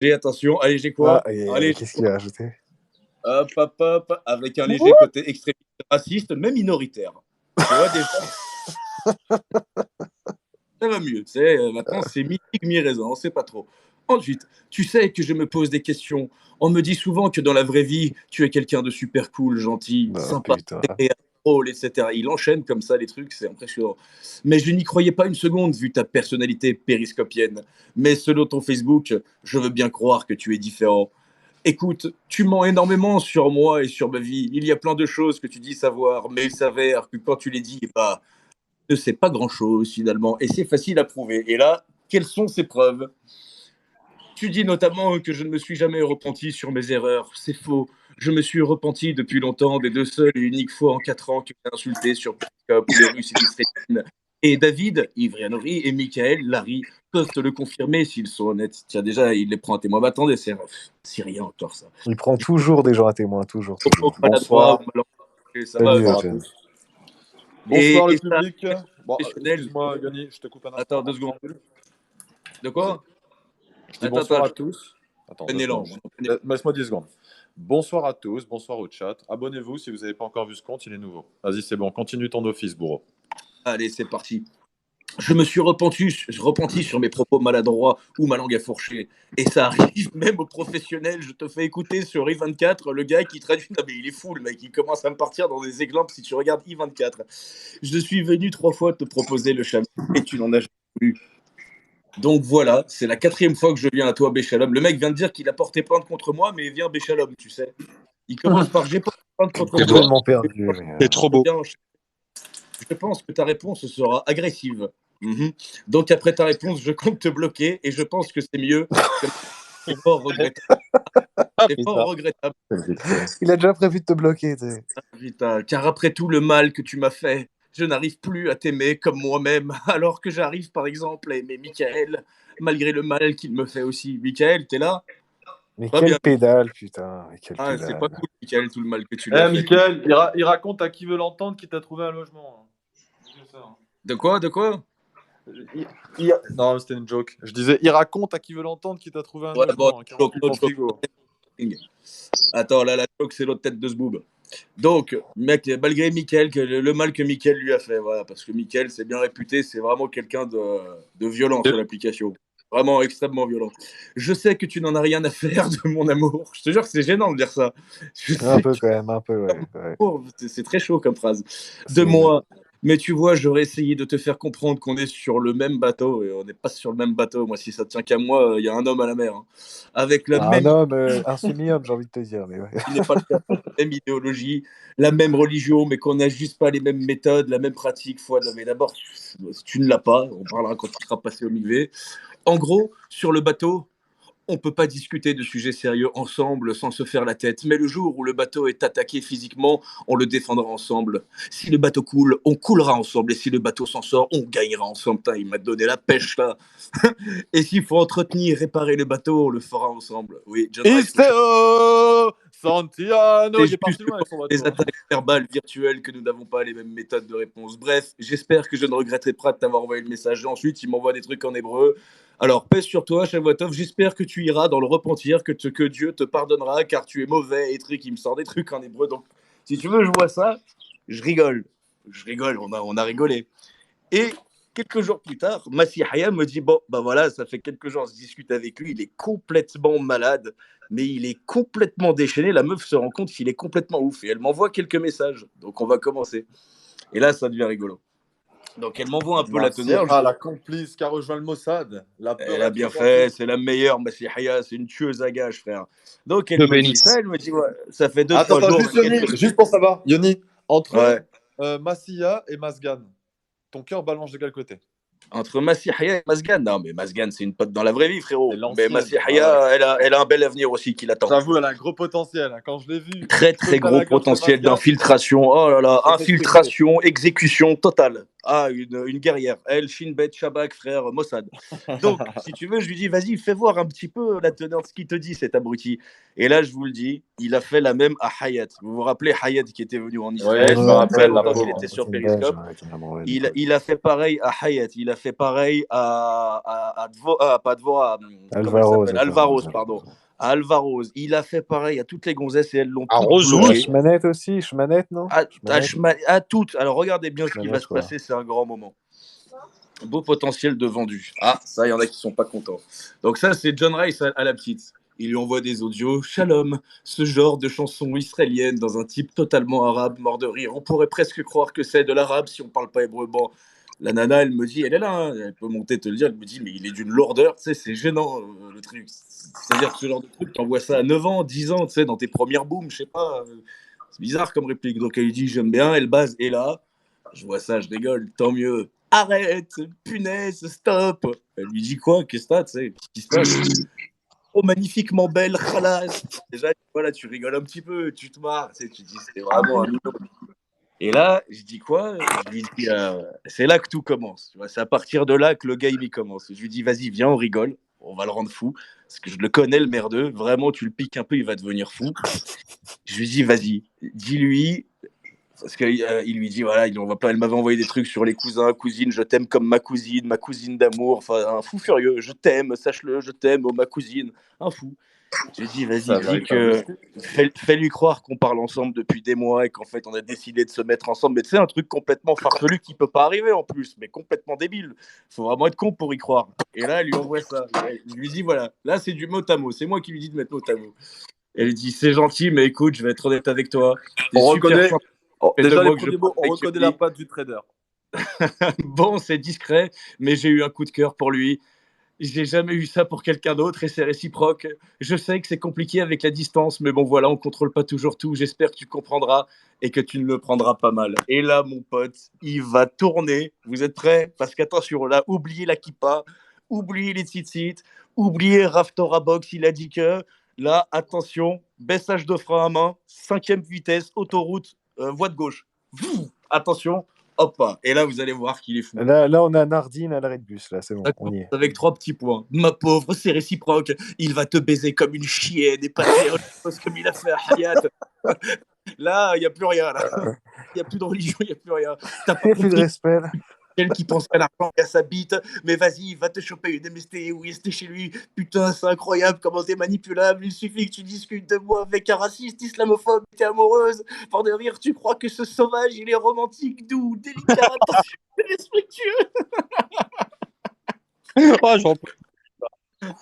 J'ai attention, allez, j'ai Ah, quoi? et Allez, qu'est-ce qu'il a ajouté? hop, hop, hop, avec un léger côté extrémiste raciste, mais minoritaire. Tu vois, déjà, ça va mieux. Tu sais, maintenant, c'est mi-figue, mi-raisin, on sait pas trop. Ensuite, tu sais que je me pose des questions. On me dit souvent que dans la vraie vie, tu es quelqu'un de super cool, gentil, Bah, sympa, putain. drôle, etc. Il enchaîne comme ça les trucs, c'est impressionnant. Mais je n'y croyais pas une seconde vu ta personnalité périscopienne. Mais selon ton Facebook, je veux bien croire que tu es différent. Écoute, tu mens énormément sur moi et sur ma vie. Il y a plein de choses que tu dis savoir, mais il s'avère que quand tu les dis, bah, ne sais pas grand-chose finalement. Et c'est facile à prouver. Et là, quelles sont ces preuves? Tu dis notamment que je ne me suis jamais repenti sur mes erreurs. C'est faux. Je me suis repenti depuis longtemps des deux seules et uniques fois en 4 ans que j'ai insulté sur Periscope le russe et et David, Ivrianovi et Michael, Larry peuvent te le confirmer s'ils sont honnêtes. Tiens, déjà, il les prend à témoin. Mais attendez, c'est rien encore ça. Il prend toujours des gens à témoin, toujours. Maladroit ou Bonsoir. malencontreux, ça va. Salut, Bonsoir à Eugène. tous. Bonsoir le Et ça, public. Bon, professionnel. excuse-moi, Yanni, je te coupe un Attends, instant. 2 secondes. De quoi? Je dis Attends, bonsoir attends, à tous. Attends, un 2 élan. secondes. Laisse-moi 10 secondes. Bonsoir à tous, bonsoir au chat. Abonnez-vous si vous n'avez pas encore vu ce compte, il est nouveau. Vas-y, c'est bon, continue ton office, bourreau. Allez, c'est parti. Je me suis repenti sur mes propos maladroits ou ma langue à fourcher. Et ça arrive même aux professionnels. Je te fais écouter sur I24 le gars qui traduit. Non, mais il est fou, le mec. Il commence à me partir dans des exemples si tu regardes I24. Je suis venu 3 fois te proposer le chameau et tu n'en as jamais voulu. Donc voilà, c'est la 4e fois que je viens à toi, Béchalom. Le mec vient de dire qu'il a porté plainte contre moi, mais il vient Béchalom, tu sais. Il commence par j'ai porté plainte contre toi. Complètement perdu. C'est trop beau. Je pense que ta réponse sera agressive. Donc après ta réponse, je compte te bloquer et je pense que c'est mieux. C'est fort regrettable. C'est fort regrettable. Il a déjà prévu de te bloquer, tu sais. Putain, car après tout le mal que tu m'as fait, je n'arrive plus à t'aimer comme moi-même, alors que j'arrive par exemple à aimer Michael, malgré le mal qu'il me fait aussi. Michael, t'es là? Mais Pas quelle bien. pédale, putain. Mais quelle Ah, c'est pédale. pas cool, Michael, tout le mal que tu lui as fait. Michael, il raconte à qui veut l'entendre qu'il t'a trouvé un logement. De quoi? De quoi? Non, c'était une joke. Je disais, il raconte à qui veut l'entendre qu'il t'a trouvé un Ouais, bon, logement. joke. Attends, là, la joke, c'est l'autre tête de ce boob. Donc, mec, malgré Mickaël, le mal que Mickaël lui a fait, voilà, parce que Mickaël, c'est bien réputé, c'est vraiment quelqu'un de violent sur l'application. Vraiment extrêmement violent. Je sais que tu n'en as rien à faire de mon amour. Je te jure que c'est gênant de dire ça. Un peu quand même, un peu, ouais. C'est très chaud comme phrase. De moi. Mais tu vois, j'aurais essayé de te faire comprendre qu'on est sur le même bateau et on n'est pas sur le même bateau. Moi, si ça tient qu'à moi, il y a un homme à la mer. Hein. Avec la même. Un homme, un semi-homme, j'ai envie de te dire. Mais ouais. Qui n'est pas le cas. La même idéologie, la même religion, mais qu'on n'a juste pas les mêmes méthodes, la même pratique. Mais d'abord, tu ne l'as pas. On parlera quand tu seras passé au MIGV. En gros, sur le bateau, on ne peut pas discuter de sujets sérieux ensemble sans se faire la tête. Mais le jour où le bateau est attaqué physiquement, on le défendra ensemble. Si le bateau coule, on coulera ensemble. Et si le bateau s'en sort, on gagnera ensemble. Putain, il m'a donné la pêche là. Et s'il faut entretenir, réparer le bateau, on le fera ensemble. Oui, John Isteo Santiano, c'est il est parti loin avec son bateau. des attaques verbales virtuelles que nous n'avons pas les mêmes méthodes de réponse. Bref, j'espère que je ne regretterai pas de t'avoir envoyé le message. Et ensuite, il m'envoie des trucs en hébreu. Alors, paix sur toi, Shavuotov. J'espère que tu iras dans le repentir, que Dieu te pardonnera, car tu es mauvais et truc. Il me sort des trucs en hébreu. Donc, si tu veux, je vois ça, je rigole. On a rigolé. Et quelques jours plus tard, Massi Haya me dit, bon, bah voilà, ça fait quelques jours, je discute avec lui, il est complètement malade, mais il est complètement déchaîné. La meuf se rend compte qu'il est complètement ouf. Et elle m'envoie quelques messages. Donc, on va commencer. Et là, ça devient rigolo. Donc, elle m'envoie un peu la teneur. Ah, la complice qui a rejoint le Mossad. Elle a bien fait, c'est la meilleure, Massi Haya, c'est une tueuse à gages, frère. Donc, elle me dit ça, elle me dit, ouais, ça fait 2-3 jours. Juste pour savoir, Yoni, entre Massia et Masgan, ton cœur balance de quel côté? Entre Massi Haya et Masgan. Non, mais Masgan, c'est une pote dans la vraie vie, frérot. Mais Massi Haya, elle a un bel avenir aussi qui l'attend. J'avoue, elle a un gros potentiel. Hein. Quand je l'ai vu. Très, très gros potentiel d'infiltration. Oh là là, infiltration, exécution totale. Ah, une guerrière. Elle, Shin Bet Shabak, frère Mossad. Donc, si tu veux, je lui dis, vas-y, fais voir un petit peu la teneur de ce qu'il te dit, cet abruti. Et là, je vous le dis, il a fait la même à Hayat. Vous vous rappelez Hayat qui était venu en Ouais, Israël, je il me y a très rappelle, la longtemps qu'il pauvre. était sur C'est une belge, Periscope. ouais, qui m'a envoyé des Il, trucs. il a fait pareil à Hayat, il a fait pareil pas Dvora, comment elle Alvaro, s'appelle d'accord. Alvaros, pardon. À Alvaros. Il a fait pareil à toutes les gonzesses et elles l'ont À toutes Rosewood. bloqué. Schmanette aussi, Schmanette, non? Schmanette, À toutes. Alors regardez bien ce qui va Schmanette, se quoi. passer, c'est un grand moment. Beau potentiel de vendu. Ah, ça, il y en a qui sont pas contents. Donc ça, c'est John Rice à la petite. Il lui envoie des audios. Shalom, ce genre de chanson israélienne dans un type totalement arabe, mort de rire. On pourrait presque croire que c'est de l'arabe si on parle pas hébreu. Bon, la nana, elle me dit, elle est là, hein, elle peut monter te le dire. Elle me dit, mais il est d'une lourdeur, tu sais, c'est gênant le truc. C'est-à-dire que ce genre de truc, t'envoies ça à 9 ans, 10 ans, tu sais, dans tes premières booms, je sais pas. C'est bizarre comme réplique. Donc elle lui dit, j'aime bien, elle base, et là, je vois ça, je rigole, tant mieux. Arrête, punaise, stop. Elle lui dit quoi? Qu'est-ce que t'as, tu sais? Qu'est-ce qui se passe? Oh, magnifiquement belle, khalas. Déjà, voilà, tu rigoles un petit peu, tu te marres, tu sais, tu dis, c'est vraiment un minot. Et là, je dis quoi? Je lui dis, c'est là que tout commence. Tu vois, c'est à partir de là que le game il commence. Je lui dis, vas-y, viens, on rigole, on va le rendre fou. Parce que je le connais, le merdeux. Vraiment, tu le piques un peu, il va devenir fou. Je lui dis, vas-y, dis-lui. Parce qu'il lui dit, voilà, elle m'avait envoyé des trucs sur les cousins, cousines, je t'aime comme ma cousine d'amour, enfin, un fou furieux, je t'aime, sache-le, je t'aime, oh, ma cousine, un fou. J'ai dit, C'est vas-y, un véritable. fais-lui croire qu'on parle ensemble depuis des mois et qu'en fait, on a décidé de se mettre ensemble. Mais tu sais, un truc complètement farfelu qui peut pas arriver en plus, mais complètement débile. Faut vraiment être con pour y croire. Et là, elle lui envoie ça. Je lui dis, voilà, là, c'est du mot à mot. C'est moi qui lui dis de mettre mot à mot. Elle lui dit, c'est gentil, mais écoute, je vais être honnête avec toi. T'es On super reconnaît, sympa. déjà les Moi que je premiers parle mots, on avec reconnaît lui. la patte du trader. Bon, c'est discret, mais j'ai eu un coup de cœur pour lui. J'ai jamais eu ça pour quelqu'un d'autre et c'est réciproque. Je sais que c'est compliqué avec la distance, mais bon voilà, on contrôle pas toujours tout. J'espère que tu comprendras et que tu ne le prendras pas mal. Et là, mon pote, il va tourner. Vous êtes prêts? Parce qu'attention, là, oubliez la kippa, oubliez les tzitzit, oubliez Raftora Box, il a dit que. Là, attention, baissage de frein à main, 5e vitesse, autoroute, voie de gauche. Attention, hop. Et là, vous allez voir qu'il est fou. Là, on a Nardine à l'arrêt de bus, là, c'est bon, on y est. Avec 3 petits points. Ma pauvre, c'est réciproque. Il va te baiser comme une chienne et pas comme il a fait à Hayat. Là, il n'y a plus rien. Il n'y a plus de religion, il n'y a plus rien. T'as pas Il n'y a plus de compris respect, là. celle qui pense à l'argent et à sa bite. Mais vas-y, va te choper une MST ou rester chez lui. Putain, c'est incroyable comment t'es manipulable. Il suffit que tu discutes de moi avec un raciste islamophobe. T'es amoureuse. Pour de rire, tu crois que ce sauvage, il est romantique, doux, délicat, attention, respectueux. Oh, j'en peux.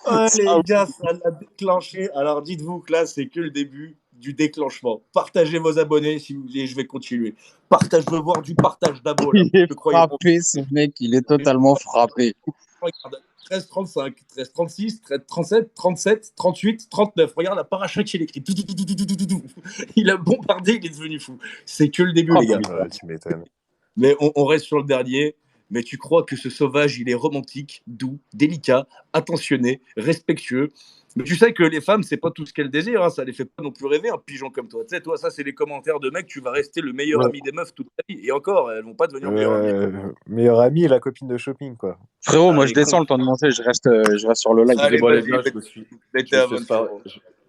Oh, les gars, ça l'a déclenché. Alors dites-vous que là, c'est que le début du déclenchement. Partagez vos abonnés si vous voulez, je vais continuer. Je veux voir du partage d'abos. Il est Je croyais pas. frappé, ce mec, il est totalement frappé. Regarde, 13,35, 13,36, 13,37, 37, 38, 39. Regarde la parachaque, il écrit. Il a bombardé, il est devenu fou. C'est que le début, les gars. Ouais, tu m'étonnes. Mais on reste sur le dernier. Mais tu crois que ce sauvage, il est romantique, doux, délicat, attentionné, respectueux. Mais tu sais que les femmes, c'est pas tout ce qu'elles désirent. Hein. Ça les fait pas non plus rêver, un pigeon comme toi. Tu sais, toi, ça, c'est les commentaires de mecs. Tu vas rester le meilleur Ouais. ami des meufs toute ta vie. Et encore, elles vont pas devenir meilleures amies. Meilleure amie et la copine de shopping, quoi. Frérot, moi, Allez, je descends le temps de monter, je reste sur le live. Allez, Excusez-moi les vas-y, gars, mettez à 20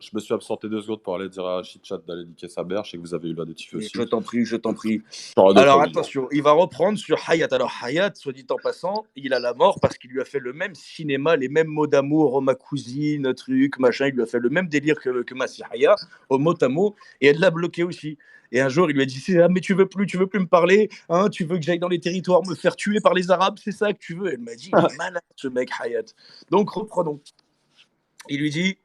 je me suis absenté 2 secondes pour aller dire à Chitchat d'aller niquer sa mère. Je sais que vous avez eu l'additif aussi. Je t'en prie, je t'en prie. J'aurais des Alors familles. attention, il va reprendre sur Hayat. Alors Hayat, soit dit en passant, il a la mort parce qu'il lui a fait le même cinéma, les mêmes mots d'amour, oh ma cousine, truc, machin. Il lui a fait le même délire que Massi Haya, au mot à mot, et elle l'a bloqué aussi. Et un jour, il lui a dit ah, mais tu veux plus me parler, hein, tu veux que j'aille dans les territoires me faire tuer par les Arabes, c'est ça que tu veux? Elle m'a dit il est malade ce mec Hayat. Donc reprenons. Il lui dit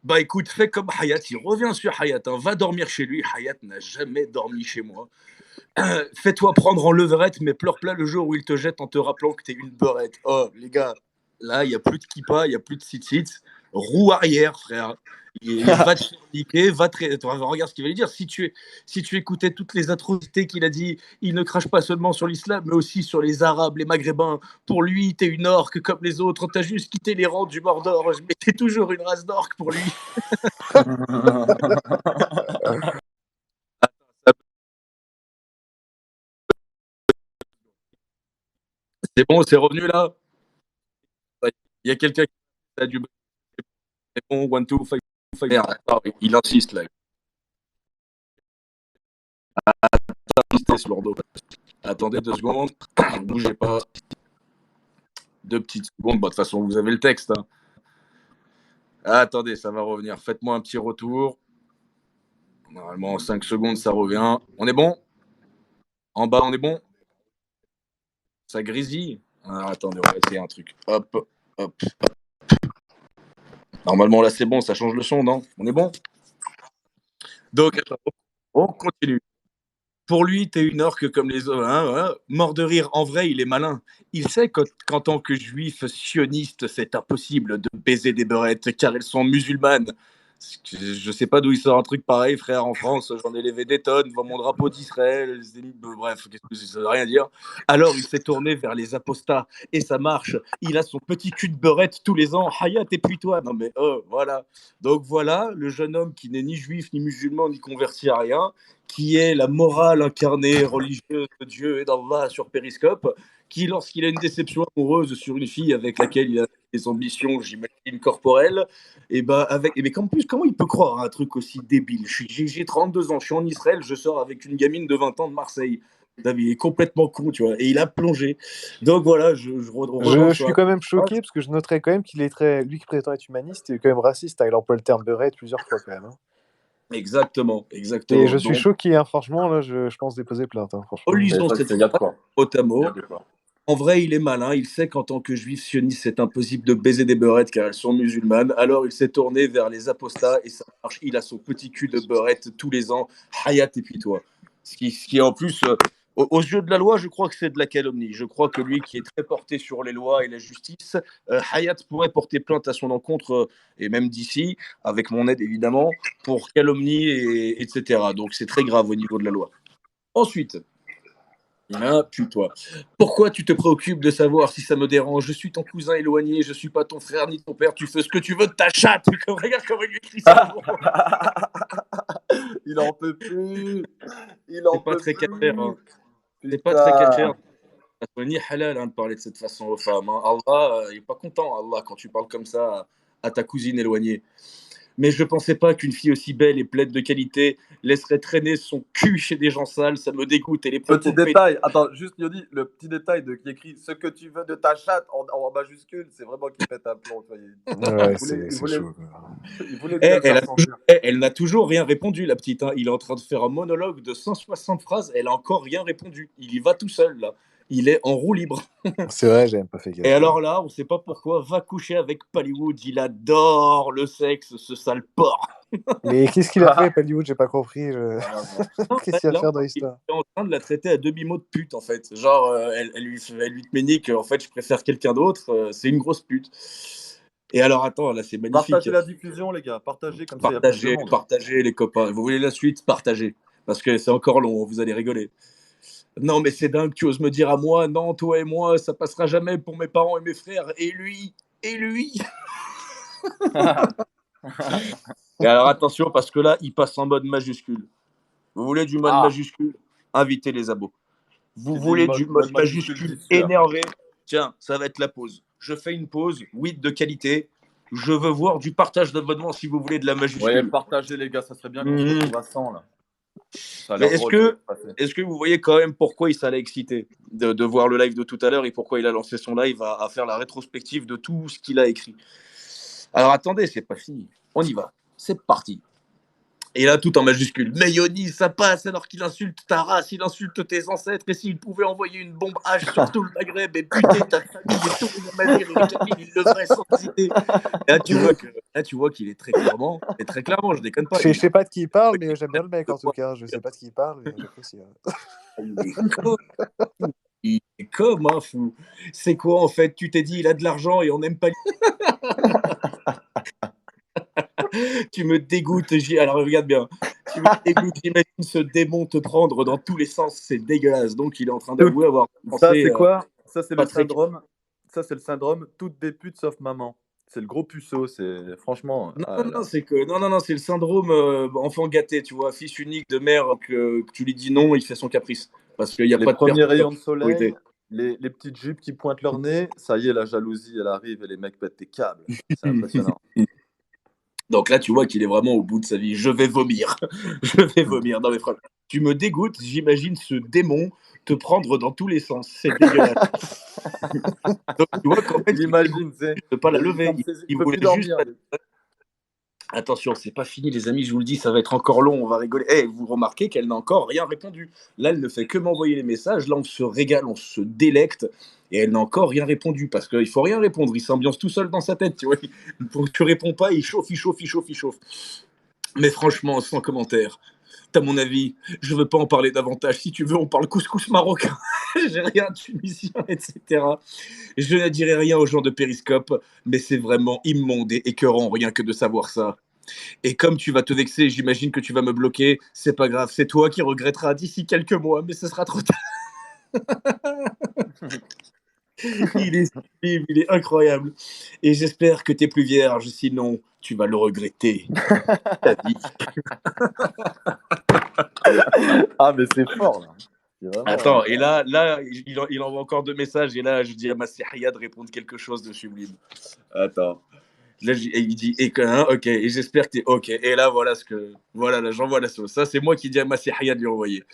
bah écoute, fais comme Hayat, il revient sur Hayat, hein, va dormir chez lui. Hayat n'a jamais dormi chez moi. Fais-toi prendre en levrette, mais pleure plein le jour où il te jette en te rappelant que t'es une beurette. Oh, les gars, là, il n'y a plus de kippa, il n'y a plus de sit-sit. Roue arrière, frère. Il va te faire niquer, regarde ce qu'il va lui dire. Si tu écoutais toutes les atrocités qu'il a dit, il ne crache pas seulement sur l'islam, mais aussi sur les Arabes, les Maghrébins. Pour lui, t'es une orque comme les autres. T'as juste quitté les rangs du Mordor. Je mettais toujours une race d'orque pour lui. C'est bon, c'est revenu là. Il y a quelqu'un qui a du c'est bon, 1, 2, 5, 5. Merde, attends, il insiste là. Insistez sur l'ordo. Attendez 2 secondes. Bougez pas. 2 petites secondes. Bon, de toute façon, vous avez le texte. Hein. Attendez, ça va revenir. Faites-moi un petit retour. Normalement, en 5 secondes, ça revient. On est bon? En bas, on est bon? Ça grésille? Alors, attendez, on va essayer un truc. Hop, hop. Normalement, là, c'est bon, ça change le son, non? On est bon? Donc, on continue. Pour lui, t'es une orque comme les autres. Hein, voilà. Mort de rire, en vrai, il est malin. Il sait qu'en tant que juif sioniste, c'est impossible de baiser des beurettes car elles sont musulmanes. Je sais pas d'où il sort un truc pareil, frère. En France, j'en ai levé des tonnes devant mon drapeau d'Israël. Bref, ça veut rien dire. Alors, il s'est tourné vers les apostats et ça marche. Il a son petit cul de beurette tous les ans. Hayat, épuis-toi. Non, mais voilà. Donc, voilà, le jeune homme qui n'est ni juif, ni musulman, ni converti à rien, qui est la morale incarnée religieuse de Dieu et d'Allah sur Périscope, qui, lorsqu'il a une déception amoureuse sur une fille avec laquelle il a des ambitions, j'imagine, corporelles, et mais comment il peut croire à un truc aussi débile? J'ai 32 ans, je suis en Israël, je sors avec une gamine de 20 ans de Marseille. Il est complètement con, tu vois, et il a plongé. Donc voilà, je suis quand même choqué, parce que je noterais quand même qu'il est lui qui prétend être humaniste, il est quand même raciste, il emploie le terme beurette plusieurs fois quand même. Hein. Exactement. Et je suis choqué, hein, franchement, là, je pense déposer plainte. Hein, franchement. Lisons cette mot. En vrai, il est malin, il sait qu'en tant que juif sioniste, c'est impossible de baiser des beurettes car elles sont musulmanes. Alors il s'est tourné vers les apostats et ça marche. Il a son petit cul de beurette tous les ans. Hayat, et puis toi. Ce qui est en plus, aux yeux de la loi, je crois que c'est de la calomnie. Je crois que lui qui est très porté sur les lois et la justice, Hayat pourrait porter plainte à son encontre, et même d'ici, avec mon aide évidemment, pour calomnie, etc. Donc c'est très grave au niveau de la loi. Ensuite, toi. Pourquoi tu te préoccupes de savoir si ça me dérange? Je suis ton cousin éloigné, je suis pas ton frère ni ton père, tu fais ce que tu veux de ta chatte. Regarde comment il écrit ça. Il en peut plus. C'est pas très calcaire. Hein. C'est pas très calcaire. C'est ni halal de parler de cette façon aux femmes. Hein. Allah, il est pas content, Allah, quand tu parles comme ça à ta cousine éloignée. Mais je pensais pas qu'une fille aussi belle et pleine de qualité laisserait traîner son cul chez des gens sales, ça me dégoûte. Et les petit détail, attends, juste Yodi, le petit détail qui écrit ce que tu veux de ta chatte en majuscule, c'est vraiment qu'il pète un plomb. Ouais, c'est chaud. Il voulait bien elle n'a toujours rien répondu, la petite. Hein. Il est en train de faire un monologue de 160 phrases, elle a encore rien répondu. Il y va tout seul, là. Il est en roue libre. C'est vrai, j'ai même pas fait gaffe. Et alors là, on ne sait pas pourquoi, va coucher avec Pallywood. Il adore le sexe, ce sale porc. Mais qu'est-ce qu'il a fait, Pallywood? J'ai pas compris. Qu'est-ce qu'il va faire dans l'histoire? Il est en train de la traiter à demi-mot de pute, en fait. Genre, elle lui témoigne qu'en fait, je préfère quelqu'un d'autre. C'est une grosse pute. Et alors, attends, là, c'est magnifique. Partagez la diffusion, les gars. Partagez comme ça. Partagez, les copains. Vous voulez la suite? Partagez. Parce que c'est encore long, vous allez rigoler. Non, mais c'est dingue, tu oses me dire à moi, non, toi et moi, ça passera jamais pour mes parents et mes frères. Et lui. Et alors, attention, parce que là, il passe en mode majuscule. Vous voulez du mode majuscule? Invitez les abos. Vous voulez du mode majuscule énervé? Tiens, ça va être la pause. Je fais une pause, de qualité. Je veux voir du partage d'abonnement si vous voulez de la majuscule. Ouais, partagez, les gars, ça serait bien qu'on se retrouve à 100, là. Mais est-ce que vous voyez quand même pourquoi il s'allait exciter de voir le live de tout à l'heure et pourquoi il a lancé son live à faire la rétrospective de tout ce qu'il a écrit? Alors attendez, c'est pas fini. On y va. C'est parti. Et là, tout en majuscule. Mais Yoni, ça passe alors qu'il insulte ta race, il insulte tes ancêtres. Et s'il pouvait envoyer une bombe H sur tout le Maghreb et buter ta famille et tout le Maghreb, il le ferait sans hésiter. Là, tu vois qu'il est très clairement, je déconne pas. Je sais pas de qui il parle, mais j'aime bien le mec en tout cas. Je sais pas de qui il parle, mais j'apprécie. Il est comme un fou. C'est quoi en fait? Tu t'es dit, il a de l'argent et on n'aime pas. Tu me dégoûtes, alors regarde bien. Tu me dégoûtes, j'imagine ce démon te prendre dans tous les sens, c'est dégueulasse. Donc il est en train d'avouer avoir pensé. Ça c'est quoi? Ça c'est le syndrome. Ça c'est le syndrome toutes des putes sauf maman. C'est le gros puceau, c'est franchement. Non, c'est le syndrome enfant gâté, tu vois, fils unique de mère que tu lui dis non, il fait son caprice parce qu'il y a pas de premiers rayons de soleil. les petites jupes qui pointent leur nez, ça y est, la jalousie, elle arrive et les mecs pètent tes câbles. C'est impressionnant. Donc là, tu vois qu'il est vraiment au bout de sa vie. Je vais vomir. Je vais vomir. Non, mais frère, tu me dégoûtes. J'imagine ce démon te prendre dans tous les sens. C'est dégueulasse. Donc, tu vois, quand même, J'imagine, tu sais. il ne peut pas la lever. Il peut voulait plus juste. dormir. Attention, c'est pas fini, les amis. Je vous le dis, ça va être encore long. On va rigoler. Vous remarquez qu'elle n'a encore rien répondu. Là, elle ne fait que m'envoyer les messages. Là, on se régale, on se délecte. Et elle n'a encore rien répondu parce qu'il faut rien répondre. Il s'ambiance tout seul dans sa tête. Tu vois, tu réponds pas, il chauffe. Mais franchement, sans commentaire. T'as mon avis, je veux pas en parler davantage. Si tu veux, on parle couscous marocain. J'ai rien tunisien, etc. Je ne dirai rien aux gens de Périscope, mais c'est vraiment immonde et écœurant rien que de savoir ça. Et comme tu vas te vexer, j'imagine que tu vas me bloquer. C'est pas grave, c'est toi qui regretteras d'ici quelques mois, mais ce sera trop tard. Il est sublime, il est incroyable. Et j'espère que t'es plus vierge, sinon tu vas le regretter. Ta vie. Ah, mais c'est fort, là. C'est vraiment, Attends, et là il envoie encore 2 messages, et là, je dis à Massihia de répondre quelque chose de sublime. Attends. Là, et il dit, ok, et j'espère que t'es ok. Et là, voilà, là, j'envoie la sauce. Ça, c'est moi qui dis à Massihia de lui envoyer.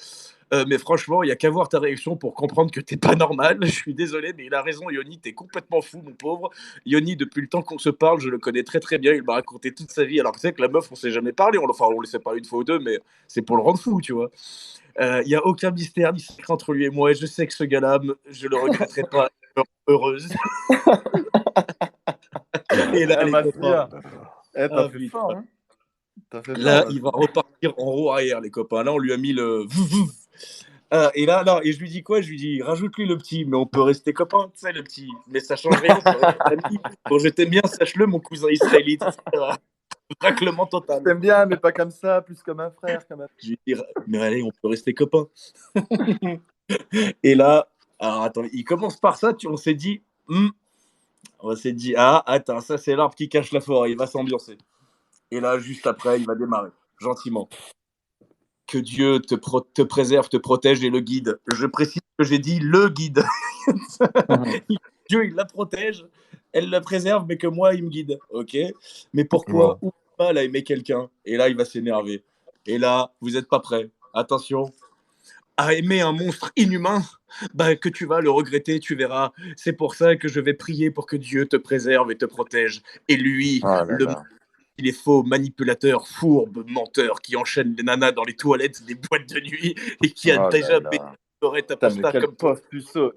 Mais franchement, il n'y a qu'à voir ta réaction pour comprendre que t'es pas normal. Je suis désolé, mais il a raison, Yoni, t'es complètement fou, mon pauvre. Yoni, depuis le temps qu'on se parle, je le connais très très bien. Il m'a raconté toute sa vie. Alors que tu sais que la meuf, on s'est jamais parlé. On le sait parler une fois ou deux, mais c'est pour le rendre fou, tu vois. Il n'y a aucun mystère ni secret entre lui et moi. Et je sais que ce gars-là, je le regretterai pas. Heureuse. Et là, les copains. T'as fait fort, hein. Là, il va repartir en roue arrière, les copains. Là, on lui a mis le. Et là, non, et je lui dis quoi? Je lui dis, rajoute-lui le petit, mais on peut rester copains, tu sais, le petit. Mais ça change rien, ça reste ami. Bon, je t'aime bien, sache-le, mon cousin israélite, etc. Raclement total. Je t'aime bien, mais pas comme ça, plus comme un frère. Je lui dis, mais allez, on peut rester copains. Et là, alors attends, il commence par ça, on s'est dit, ah, attends, ça c'est l'arbre qui cache la forêt, il va s'ambiancer. Et là, juste après, il va démarrer, gentiment. Que Dieu te préserve, te protège et le guide. Je précise que j'ai dit le guide. Dieu, il la protège, elle la préserve, mais que moi, il me guide. Ok. Mais pourquoi ou pas à aimer quelqu'un? Et là, il va s'énerver. Et là, vous n'êtes pas prêts. Attention. À aimer un monstre inhumain, que tu vas le regretter, tu verras. C'est pour ça que je vais prier pour que Dieu te préserve et te protège. Et lui, il est faux, manipulateur, fourbe, menteur, qui enchaîne les nanas dans les toilettes des boîtes de nuit et qui a déjà béné ta posta comme toi.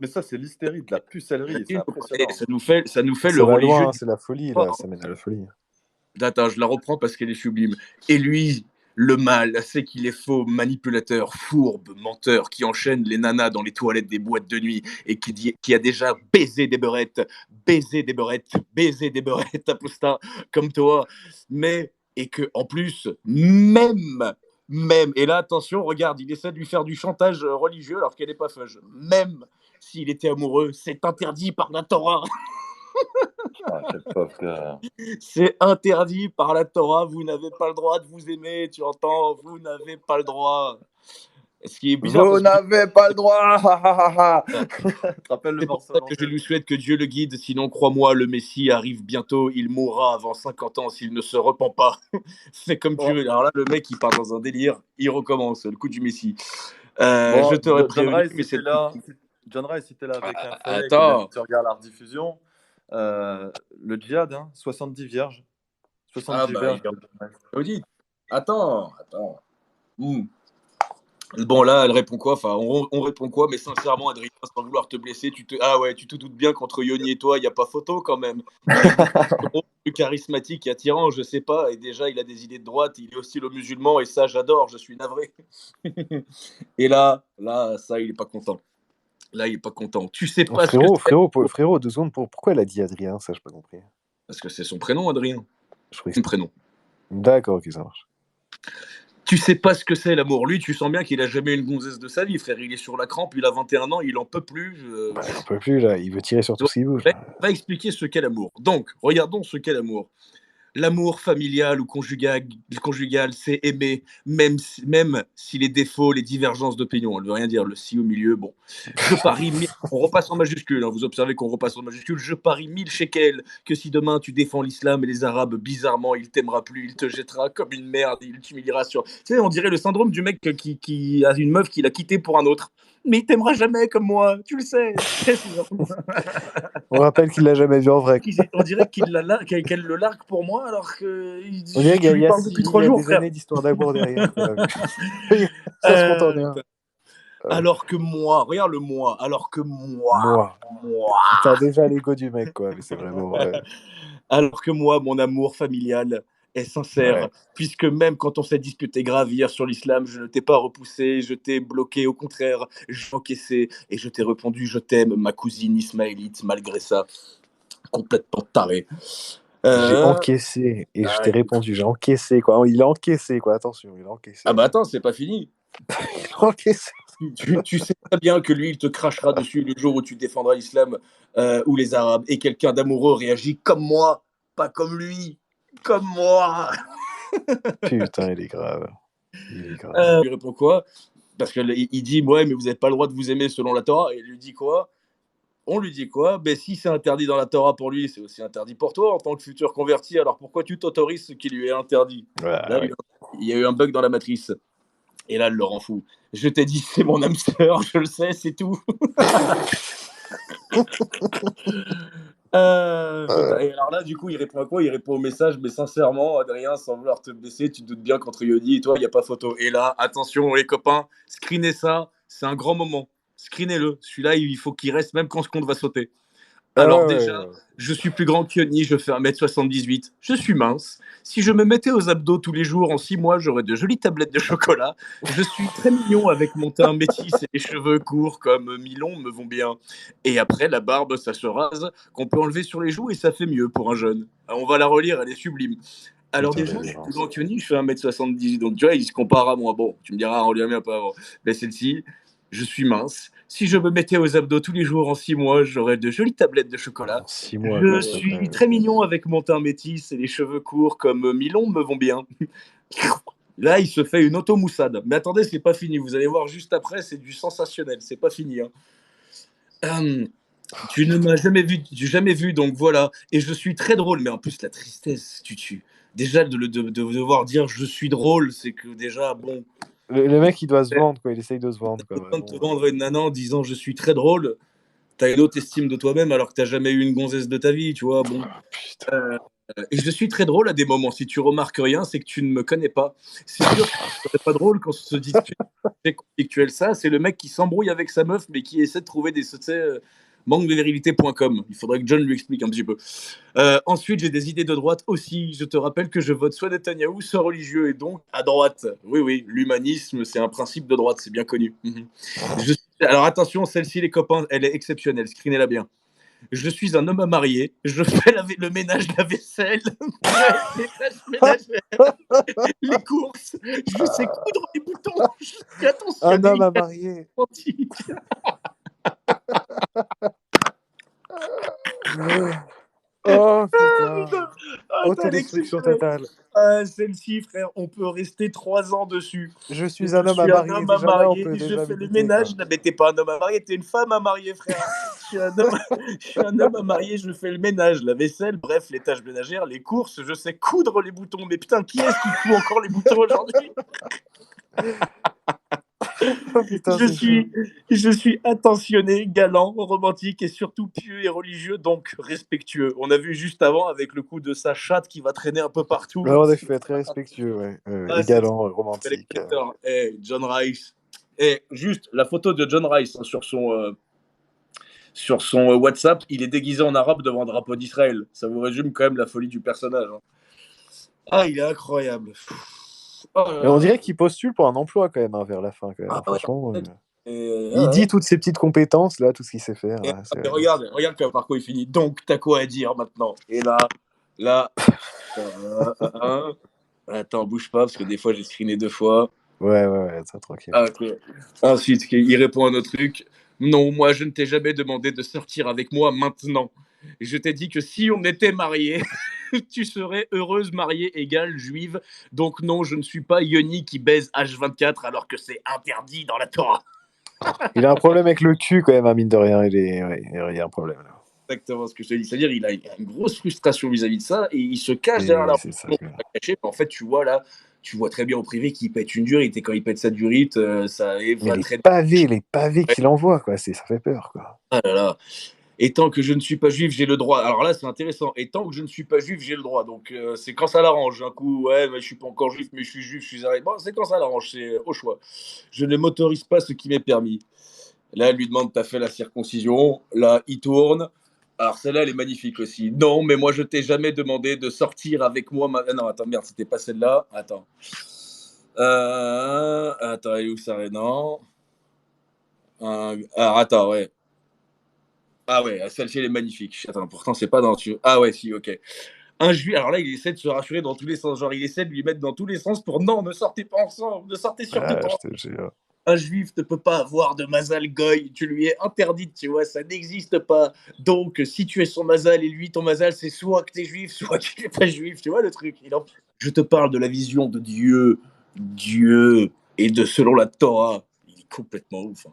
Mais ça, c'est l'hystérie de la pucellerie. C'est impressionnant. Ça nous fait le religieux. C'est la folie, là. Ça mène à la folie. Attends, je la reprends parce qu'elle est sublime. Et lui, le mal, c'est qu'il est faux, manipulateur, fourbe, menteur, qui enchaîne les nanas dans les toilettes des boîtes de nuit et qui a déjà baisé des beurettes, à posta, comme toi. Mais, et que, en plus, même, et là, attention, regarde, il essaie de lui faire du chantage religieux alors qu'elle n'est pas feuge. Même s'il était amoureux, c'est interdit par la Torah. C'est interdit par la Torah, vous n'avez pas le droit de vous aimer, tu entends? Vous n'avez pas le droit. Ce qui est bizarre. Vous n'avez pas le droit. Tu te rappelles le morceau? C'est pour ça que je lui souhaite que Dieu le guide, sinon crois-moi, le Messie arrive bientôt, il mourra avant 50 ans s'il ne se repent pas. C'est comme tu veux. Alors là, le mec, il part dans un délire, il recommence, le coup du Messie. Je t'aurais prévenu, mais c'est là. John Rice, si t'es là avec un fait, attends. tu regardes la rediffusion, le djihad, 70 vierges. 70 vierges. Attends. Bon, là, elle répond quoi? Enfin, on répond quoi? Mais sincèrement, Adrien, sans vouloir te blesser, tu te doutes bien qu'entre Yoni et toi, il n'y a pas photo quand même. Plus charismatique et attirant, je sais pas. Et déjà, il a des idées de droite, il est hostile aux musulmans, et ça, j'adore, je suis navré. Et là, ça, il est pas content. Là, il est pas content. Tu sais pas Frérot, 2 secondes, pourquoi elle a dit Adrien? Ça, j'ai pas compris. Parce que c'est son prénom, Adrien. Je crois que son prénom. D'accord, ok, ça marche. Tu sais pas ce que c'est l'amour. Lui, tu sens bien qu'il a jamais eu une gonzesse de sa vie, frère. Il est sur la crampe, il a 21 ans, il en peut plus. Il en peut plus, là. Il veut tirer sur tout ce qui bouge. Va expliquer ce qu'est l'amour. Donc, regardons ce qu'est l'amour. L'amour familial ou conjugal, c'est aimer, même si les défauts, les divergences d'opinion, on ne veut rien dire, le si au milieu, bon. Je parie, on repasse en majuscule, hein, vous observez qu'on repasse en majuscule, je parie 1000 shekels que si demain tu défends l'islam et les Arabes, bizarrement, il t'aimera plus, il te jettera comme une merde, il t'humiliera sur... Tu sais, on dirait le syndrome du mec qui a une meuf qu'il a quittée pour un autre. Mais il t'aimera jamais comme moi, tu le sais. On rappelle qu'il l'a jamais vu en vrai. On dirait qu'elle le largue pour moi alors que On dirait je qu'il lui y a parle depuis 3 jours, des frère. années d'histoire d'amour derrière. Quoi. Ça se compte en rien. Alors que moi, regarde le moi, alors que moi. T'as déjà l'ego du mec, quoi, mais c'est vraiment vrai. Alors que moi, mon amour familial est sincère, Ouais. puisque même quand on s'est disputé grave hier sur l'islam, je ne t'ai pas repoussé, je t'ai bloqué, au contraire, j'ai encaissé et je t'ai répondu je t'aime, ma cousine ismaélite, malgré ça, complètement taré. J'ai encaissé et je t'ai répondu, j'ai encaissé, quoi. Il a encaissé, quoi, attention, il a encaissé. Ah bah attends, c'est pas fini. Il a encaissé. Tu sais très bien que lui, il te crachera dessus le jour où tu défendras l'islam ou les Arabes. Et quelqu'un d'amoureux réagit comme moi, pas comme lui, comme moi. Putain, il est grave. Il est grave. Il répond quoi? Parce qu'il dit, ouais, mais vous n'avez pas le droit de vous aimer selon la Torah. Et il lui dit quoi? On lui dit quoi? Ben, si c'est interdit dans la Torah pour lui, c'est aussi interdit pour toi en tant que futur converti. Alors pourquoi tu t'autorises ce qui lui est interdit? Là, Ouais. il y a eu un bug dans la matrice. Et là, elle le rend fou. Je t'ai dit, c'est mon âme sœur, je le sais, c'est tout. Et alors là, du coup, il répond à quoi? Il répond au message, mais sincèrement, Adrien, sans vouloir te blesser, tu te doutes bien qu'entre Yodi et toi, il n'y a pas photo. Et là, attention, les copains, screenez ça, c'est un grand moment. Screenez-le. Celui-là, il faut qu'il reste même quand ce compte va sauter. Alors déjà, je suis plus grand que Yoni, je fais 1m78, je suis mince. Si je me mettais aux abdos tous les jours en 6 mois, j'aurais de jolies tablettes de chocolat. Je suis très mignon avec mon teint métis et les cheveux courts comme mi-longs me vont bien. Et après, la barbe, ça se rase, qu'on peut enlever sur les joues et ça fait mieux pour un jeune. On va la relire, elle est sublime. Alors Putain, déjà, je suis plus grand que Yoni, je fais 1m78, donc tu vois, il se compare à moi. Bon, tu me diras, on lui a mis un peu avant. Mais celle-ci, je suis mince. Si je me mettais aux abdos tous les jours en 6 mois, j'aurais de jolies tablettes de chocolat. 6 mois. Je suis très mignon avec mon teint métis et les cheveux courts comme mi-longs me vont bien. Là, il se fait une auto-moussade. Mais attendez, c'est pas fini. Vous allez voir juste après, c'est du sensationnel. C'est pas fini. Tu ne m'as jamais vu, donc voilà. Et je suis très drôle. Mais en plus, la tristesse, déjà de devoir dire je suis drôle, c'est que déjà, bon. Le mec, il doit se vendre, quoi. Il essaye de se vendre, quoi. De te vendre une nana en disant je suis très drôle. T'as une haute estime de toi-même alors que t'as jamais eu une gonzesse de ta vie, tu vois. Bon. Et je suis très drôle à des moments. Si tu remarques rien, c'est que tu ne me connais pas. C'est sûr que c'est pas drôle quand on se discute. C'est conflictuel, ça. C'est le mec qui s'embrouille avec sa meuf, mais qui essaie de trouver des manquedevirilité.com. Il faudrait que John lui explique un petit peu. Ensuite, j'ai des idées de droite aussi. Je te rappelle que je vote soit Netanyahou, soit religieux, et donc à droite. Oui, l'humanisme, c'est un principe de droite, c'est bien connu. Alors attention, celle-ci, les copains, elle est exceptionnelle. Screenez-la bien. Je suis un homme à marier. Je fais le ménage, la vaisselle, les courses. Je sais coudre les boutons. Un homme à marier. Oh putain. Autodestruction totale. Celle-ci, frère, on peut rester 3 ans dessus. Je suis un homme à marier. Déjà là, on peut je déjà fais le méditer, ménage. quoi. Mais t'es pas un homme à marier, t'es une femme à marier, frère. Je suis un homme à marier, je fais le ménage, la vaisselle, bref, les tâches ménagères, les courses, je sais coudre les boutons. Mais putain, qui est-ce qui coud encore les boutons aujourd'hui? Oh, putain, je suis attentionné, galant, romantique et surtout pieux et religieux, donc respectueux. On a vu juste avant avec le coup de sa chatte qui va traîner un peu partout. Ouais, en effet, très respectueux, ouais. Et galant, romantique. John Rice. Juste la photo de John Rice hein, sur son WhatsApp, il est déguisé en arabe devant un drapeau d'Israël. Ça vous résume quand même la folie du personnage. Hein. Ah, il est incroyable. On dirait qu'il postule pour un emploi quand même hein, vers la fin. Quand même. Franchement, il dit toutes ses petites compétences, là, tout ce qu'il sait faire. Là, regarde par quoi il finit. Donc, t'as quoi à dire maintenant? Et là. Attends, bouge pas, parce que des fois, j'ai screené 2 fois. Ouais, ça, tranquille. Okay. Ensuite, il répond à notre truc. Non, moi, je ne t'ai jamais demandé de sortir avec moi maintenant. Et je t'ai dit que si on était mariés, tu serais heureuse mariée égale juive. Donc non, je ne suis pas Yoni qui baise H24 alors que c'est interdit dans la Torah. Il a un problème avec le cul quand même, hein, mine de rien. Il y a un problème là. Exactement ce que je te dis. C'est-à-dire il a une grosse frustration vis-à-vis de ça et il se cache derrière la caché. En fait, tu vois là, tu vois très bien au privé qu'il pète une durite et quand il pète sa durite, ça va très les pavés qu'il envoie, quoi. Ça fait peur, quoi. Ah là là. Et tant que je ne suis pas juif, j'ai le droit. Alors là, c'est intéressant. Et tant que je ne suis pas juif, j'ai le droit. Donc, c'est quand ça l'arrange. Un coup, ouais, mais je suis pas encore juif, mais je suis juif, je suis arrêté. Bon, c'est quand ça l'arrange, c'est au choix. Je ne m'autorise pas ce qui m'est permis. Là, elle lui demande, t'as fait la circoncision. Là, il tourne. Alors, celle-là, elle est magnifique aussi. Non, mais moi, je t'ai jamais demandé de sortir avec moi. Ah non, attends, merde, c'était pas celle-là. Attends. Attends, elle est où ça? Non. Alors, attends, ouais. Ah ouais, celle-ci, elle est magnifique. Attends, pourtant, c'est pas dans... Ah ouais, si, ok. Un juif, alors là, il essaie de se rassurer dans tous les sens. Genre, il essaie de lui mettre dans tous les sens pour non, ne sortez pas ensemble, ne sortez surtout pas. Un juif ne peut pas avoir de mazal goy, tu lui es interdite, tu vois, ça n'existe pas. Donc, si tu es son mazal et lui, ton mazal, c'est soit que tu es juif, soit que tu n'es pas juif, tu vois le truc. Je te parle de la vision de Dieu, et de selon la Torah. Il est complètement ouf. Hein.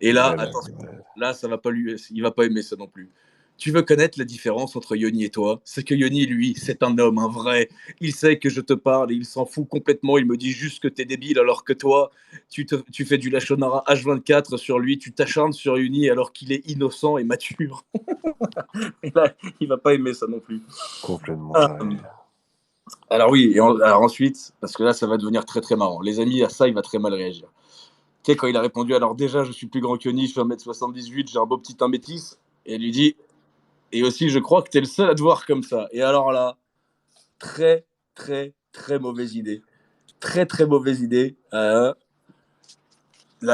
Et là, attention, là, ça va pas il va pas aimer ça non plus. Tu veux connaître la différence entre Yoni et toi? C'est que Yoni, lui, c'est un homme, un vrai. Il sait que je te parle et il s'en fout complètement. Il me dit juste que t'es débile, alors que toi, tu fais du Lachonara H24 sur lui, tu t'acharnes sur Yoni alors qu'il est innocent et mature. Et là, il va pas aimer ça non plus. Complètement. Alors oui, alors ensuite, parce que là, ça va devenir très très marrant. Les amis, à ça, il va très mal réagir. Tu sais, quand il a répondu, alors déjà, je suis plus grand que Yoni, je fais 1m78, j'ai un beau petit 1 métis. Et elle lui dit... Et aussi, je crois que tu es le seul à te voir comme ça. Et alors là, très, très, très mauvaise idée. Très, très mauvaise idée. Là,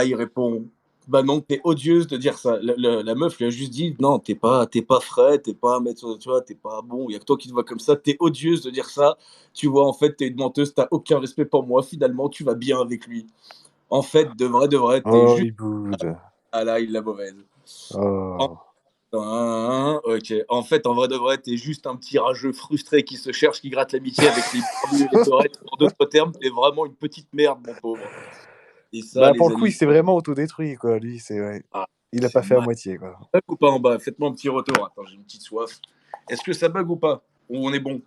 il répond, bah non, t'es odieuse de dire ça. La meuf lui a juste dit, non, t'es pas frais, t'es pas, tu vois, t'es pas bon, il y a que toi qui te vois comme ça, t'es odieuse de dire ça. Tu vois, en fait, t'es une menteuse, t'as aucun respect pour moi. Finalement, tu vas bien avec lui. En fait, de vrai, t'es juste... il boude. Ah là, il l'a mauvaise. Oh. Ok. En fait, en vrai de vrai, t'es juste un petit rageux frustré qui se cherche, qui gratte l'amitié avec les torettes. En d'autres termes, t'es vraiment une petite merde, mon pauvre. Et ça, pour le coup, il s'est vraiment autodétruit, quoi. Lui, il a pas fait à moitié, quoi. Bug ou pas en bas? Faites-moi un petit retour. Attends, j'ai une petite soif. Est-ce que ça bug ou pas? Ou on est bon?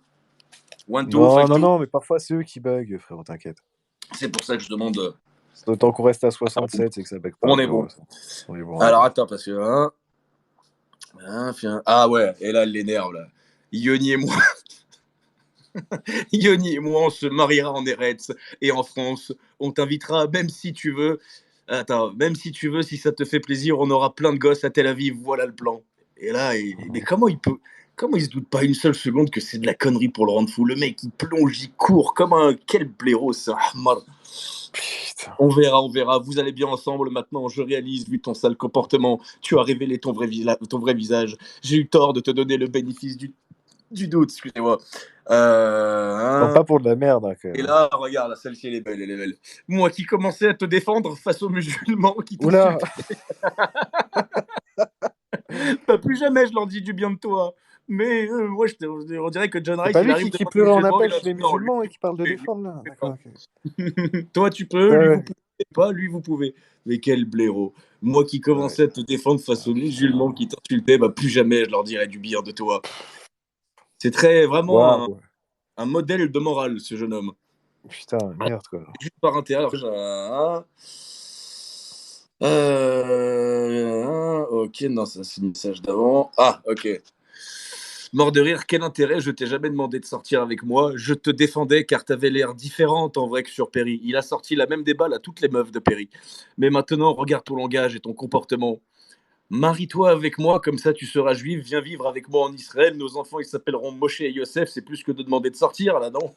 Non, mais parfois c'est eux qui bug, frérot, t'inquiète. C'est pour ça que je demande. Autant qu'on reste à 67, c'est que ça bug pas. On est bon. Alors attends, parce que... Ah ouais, et là, elle l'énerve, là. Yoni et moi... Yoni et moi, on se mariera en Eretz et en France. On t'invitera, même si tu veux. Attends, même si tu veux, si ça te fait plaisir, on aura plein de gosses à Tel Aviv. Voilà le plan. Et là, mais comment il se doute pas une seule seconde que c'est de la connerie pour le rendre fou? Le mec, il plonge, il court comme quel blaireau, ça. Putain. On verra. Vous allez bien ensemble maintenant. Je réalise, vu ton sale comportement, tu as révélé ton vrai visage. J'ai eu tort de te donner le bénéfice du doute, excusez-moi. Pas pour de la merde. Hein, et là, regarde, celle-ci, elle est belle. Moi qui commençais à te défendre face aux musulmans qui t'insultaient. Pas plus jamais je leur dis du bien de toi. Mais moi, on dirait que John Rice, il arrive qui pleure en appel chez les musulmans et qui parle de défendre, là. D'accord, okay. Toi, tu peux, lui, vous pouvez pas, lui, vous pouvez. Mais quel blaireau. Moi qui commençais à te défendre face aux musulmans qui t'insultaient, plus jamais je leur dirais du bien de toi. C'est très, vraiment un modèle de morale, ce jeune homme. Putain, merde, quoi. Juste par intérêt, ok, non, ça c'est le message d'avant. Ah, ok. Mort de rire, quel intérêt? Je t'ai jamais demandé de sortir avec moi. Je te défendais car t'avais l'air différente en vrai que sur Perry. Il a sorti la même déballe à toutes les meufs de Perry. Mais maintenant, regarde ton langage et ton comportement. Marie-toi avec moi, comme ça tu seras juif, viens vivre avec moi en Israël, nos enfants ils s'appelleront Moshe et Yosef, c'est plus que de demander de sortir là, non?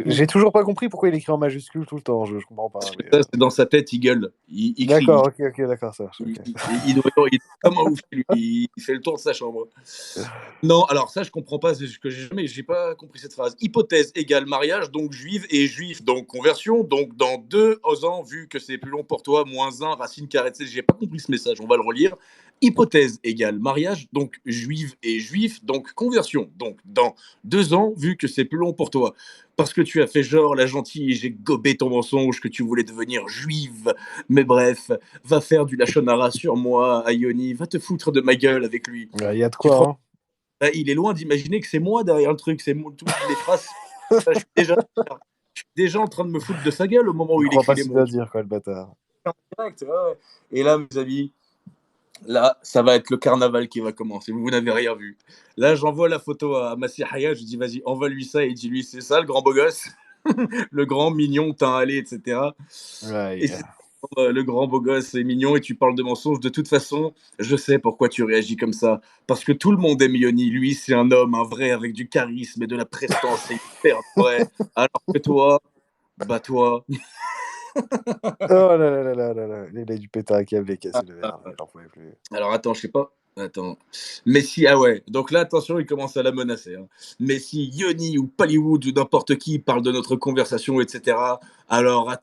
J'ai toujours pas compris pourquoi il écrit en majuscule tout le temps, je comprends pas. Mais... Ça, c'est dans sa tête, il gueule, il d'accord, crie. Ok, d'accord, ça. Okay. Il est comme un ouf, lui, il fait le tour de sa chambre. Non, alors ça je comprends pas, c'est que j'ai pas compris cette phrase. Hypothèse égale mariage, donc juive, et juif, donc conversion, donc dans 2 ans, vu que c'est plus long pour toi, -1, racine carrée, j'ai pas compris ce message, on va le relire. Hypothèse égale mariage, donc juive et juif, donc conversion. Donc dans 2 ans, vu que c'est plus long pour toi, parce que tu as fait genre la gentille et j'ai gobé ton mensonge que tu voulais devenir juive. Mais bref, va faire du lachonara sur moi, Ayoni, va te foutre de ma gueule avec lui. Il y a de quoi, hein. Il est loin d'imaginer que c'est moi derrière le truc, c'est toutes les phrases. Je suis déjà en train de me foutre de sa gueule au moment où il écrit les mots. Pas dire quoi, le bâtard. Direct, ouais. Et là, mes amis, là, ça va être le carnaval qui va commencer. Vous n'avez rien vu. Là, j'envoie la photo à Massi Haya. Je dis, vas-y, envoie-lui ça. Et dis-lui, c'est ça, le grand beau gosse. Le grand mignon, teint allé, etc. Ouais, et le grand beau gosse est mignon et tu parles de mensonges. De toute façon, je sais pourquoi tu réagis comme ça. Parce que tout le monde aime Yoni. Lui, c'est un homme, un vrai, avec du charisme et de la prestance. C'est hyper vrai. Alors que toi, bah toi... Oh là là, il a du pétard à câble et casser le verre. J'en pouvais plus. Alors attends, je sais pas. Attends. Messi, ah ouais. Donc là, attention, il commence à la menacer. Hein. Messi, Yoni ou Pallywood ou n'importe qui parle de notre conversation, etc. Alors là,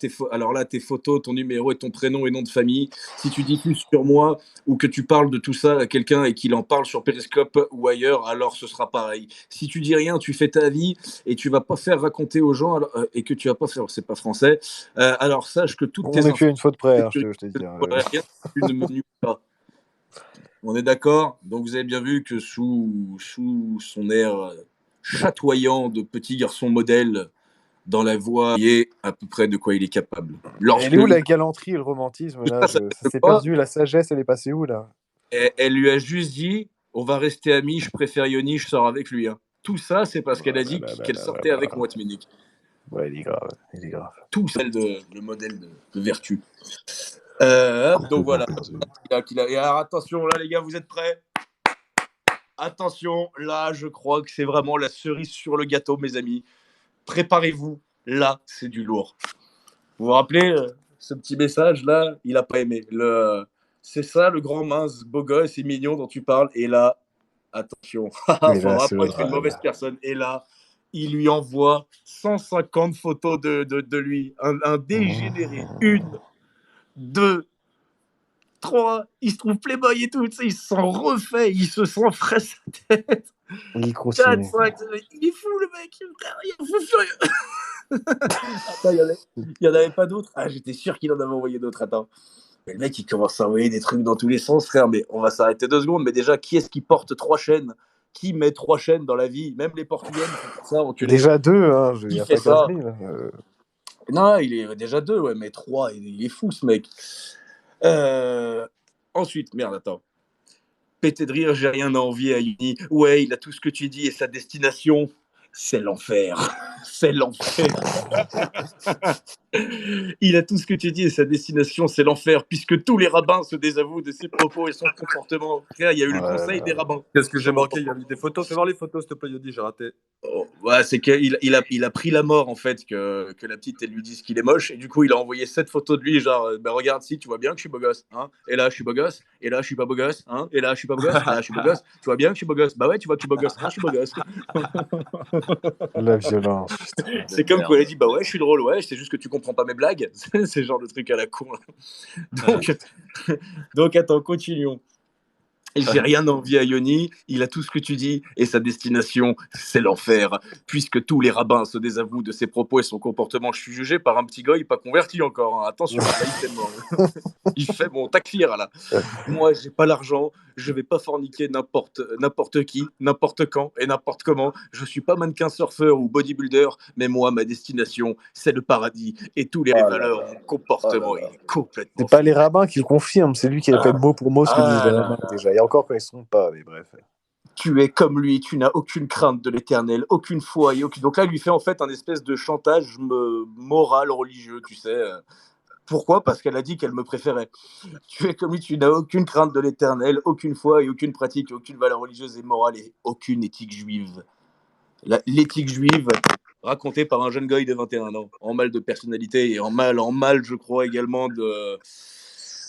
tes photos, ton numéro et ton prénom et nom de famille. Si tu diffuses sur moi ou que tu parles de tout ça à quelqu'un et qu'il en parle sur Periscope ou ailleurs, alors ce sera pareil. Si tu dis rien, tu fais ta vie et tu vas pas faire raconter aux gens et que tu vas pas faire, c'est pas français. Alors sache que toutes tes infos. On est plus à une faute près, hein, je te dis. Rien, tu ne me nuis pas. On est d'accord. Donc vous avez bien vu que sous son air chatoyant de petit garçon modèle dans la voix, il est à peu près de quoi il est capable. Elle est où la galanterie et le romantisme là ça s'est perdu, la sagesse elle est passée où là? Elle lui a juste dit on va rester amis, je préfère Yoni, je sors avec lui. Hein. Tout ça c'est parce qu'elle a dit qu'elle sortait avec moi, Tménik. Ouais, il est grave. Tout celle le modèle de vertu. Donc voilà. Et alors attention, là les gars, vous êtes prêts? Attention, là je crois que c'est vraiment la cerise sur le gâteau, mes amis. Préparez-vous, là c'est du lourd. Vous vous rappelez ce petit message là? Il n'a pas aimé. C'est ça le grand mince beau gosse et mignon dont tu parles. Et là, attention, il faut vraiment être une mauvaise personne. Et là, il lui envoie 150 photos de lui. Un dégénéré. 1, 2, 3, il se trouve playboy et tout, tu sais, il s'en refait, il se sent frais sa tête. Il continue. 4, 5, il est fou le mec, il est fou furieux. Attends, il n'y en avait pas d'autres? Ah, j'étais sûr qu'il en avait envoyé d'autres, attends. Mais le mec, il commence à envoyer des trucs dans tous les sens, frère, mais on va s'arrêter 2 secondes. Mais déjà, qui est-ce qui porte 3 chaînes? Qui met 3 chaînes dans la vie? Même les Portugais font ça. Déjà 2, hein, il n'y a pas 15 000. Non, il est déjà 2, ouais, mais 3, il est fou ce mec. Ensuite, merde, attends. Pété de rire, j'ai rien à envier à Yoni. Ouais, il a tout ce que tu dis et sa destination, c'est l'enfer. C'est l'enfer. Il a tout ce que tu dis et sa destination, c'est l'enfer, puisque tous les rabbins se désavouent de ses propos et son comportement. Frère, il y a eu le conseil des rabbins. Qu'est-ce que j'ai manqué? Il y a eu des photos. Fais voir les photos, s'il te plaît, Yodi, j'ai raté. Oh, ouais, c'est qu'il a pris la mort, en fait, que la petite, elle lui dise qu'il est moche, et du coup, il a envoyé 7 photos de lui, genre, bah, regarde, si, tu vois bien que je suis beau gosse, hein, et là, je suis beau gosse, et là, je suis pas beau gosse, hein, et là, je suis pas beau gosse, et là, je suis beau gosse, tu vois bien que je suis beau gosse, bah ouais, tu vois que je suis beau gosse, hein, je suis beau gosse. La violence. C'est comme quand elle a dit, bah ouais, je suis drôle, ouais, c'est juste que tu comprends pas mes blagues, c'est le genre de truc à la con. Donc, attends, continuons. J'ai rien envie à Yoni, il a tout ce que tu dis, et sa destination, c'est l'enfer. Puisque tous les rabbins se désavouent de ses propos et son comportement, je suis jugé par un petit goy pas converti encore. Hein. Attention, là, il fait mort. Il fait mon takfir, là. Moi, j'ai pas l'argent, je vais pas forniquer n'importe qui, n'importe quand et n'importe comment. Je suis pas mannequin surfeur ou bodybuilder, mais moi, ma destination, c'est le paradis. Et tous les valeurs, mon comportement, il est complètement... C'est pas les rabbins qui le confirment, c'est lui qui répète mot pour mot ce que disent les rabbins déjà. Et encore quand ils ne sont pas, mais bref. Tu es comme lui, tu n'as aucune crainte de l'éternel, aucune foi. Donc là, il lui fait en fait un espèce de chantage moral, religieux, tu sais. Pourquoi? Parce qu'elle a dit qu'elle me préférait. Tu es comme lui, tu n'as aucune crainte de l'éternel, aucune foi et aucune pratique, aucune valeur religieuse et morale et aucune éthique juive. L'éthique juive, racontée par un jeune goy de 21 ans, en mal de personnalité et en mal, je crois, également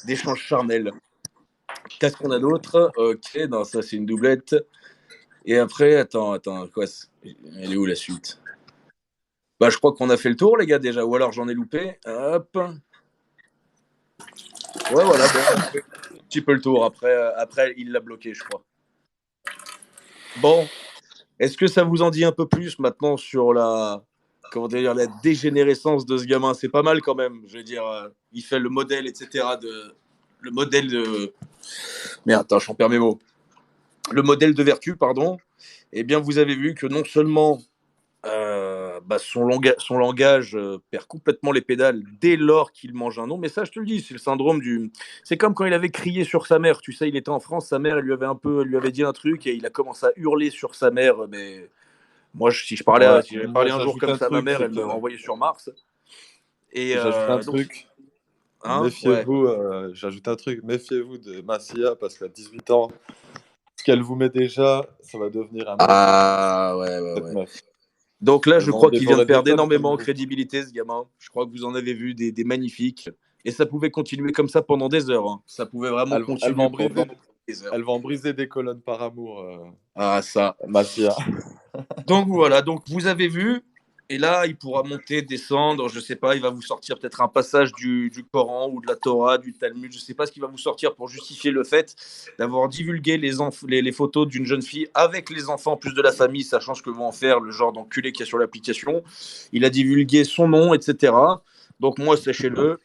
d'échanges charnels. Qu'est-ce qu'on a d'autre? Ok, non, ça c'est une doublette. Et après, attends, quoi? Elle est où la suite? Bah, je crois qu'on a fait le tour, les gars, déjà. Ou alors j'en ai loupé. Hop. Ouais, voilà, bon, on fait un petit peu le tour. Après, il l'a bloqué, je crois. Bon, est-ce que ça vous en dit un peu plus maintenant sur la dégénérescence de ce gamin? C'est pas mal quand même. Je veux dire, il fait le modèle, etc. Le modèle de. Merde, attends, j'en perds mes mots. Le modèle de vertu, pardon. Eh bien, vous avez vu que non seulement son langage perd complètement les pédales dès lors qu'il mange un nom. Mais ça, je te le dis, c'est le syndrome du. C'est comme quand il avait crié sur sa mère. Tu sais, il était en France, sa mère, elle lui avait dit un truc et il a commencé à hurler sur sa mère. Mais moi, si j'avais parlé un jour comme ça à ma mère, elle me renvoyait sur Mars. Et j'ajoute un donc, truc. hein, Méfiez-vous, j'ajoute un truc, méfiez-vous de Massia parce qu'à 18 ans, ce qu'elle vous met déjà, ça va devenir un mec. Ah ouais. Meuf. Donc là, je crois qu'il vient de perdre énormément en vous. crédibilité, ce gamin. Je crois que vous en avez vu des magnifiques. Et ça pouvait continuer comme ça pendant des heures. Hein. Ça pouvait vraiment continuer pendant des heures. Elles vont briser des colonnes par amour. Ah, ça. Massia. Donc voilà, donc vous avez vu. Et là, il pourra monter, descendre, je sais pas, il va vous sortir peut-être un passage du Coran ou de la Torah, du Talmud, je sais pas ce qu'il va vous sortir pour justifier le fait d'avoir divulgué les photos d'une jeune fille avec les enfants plus de la famille, sachant ce que vont en faire le genre d'enculé qu'il y a sur l'application. Il a divulgué son nom, etc. Donc moi, sachez-le,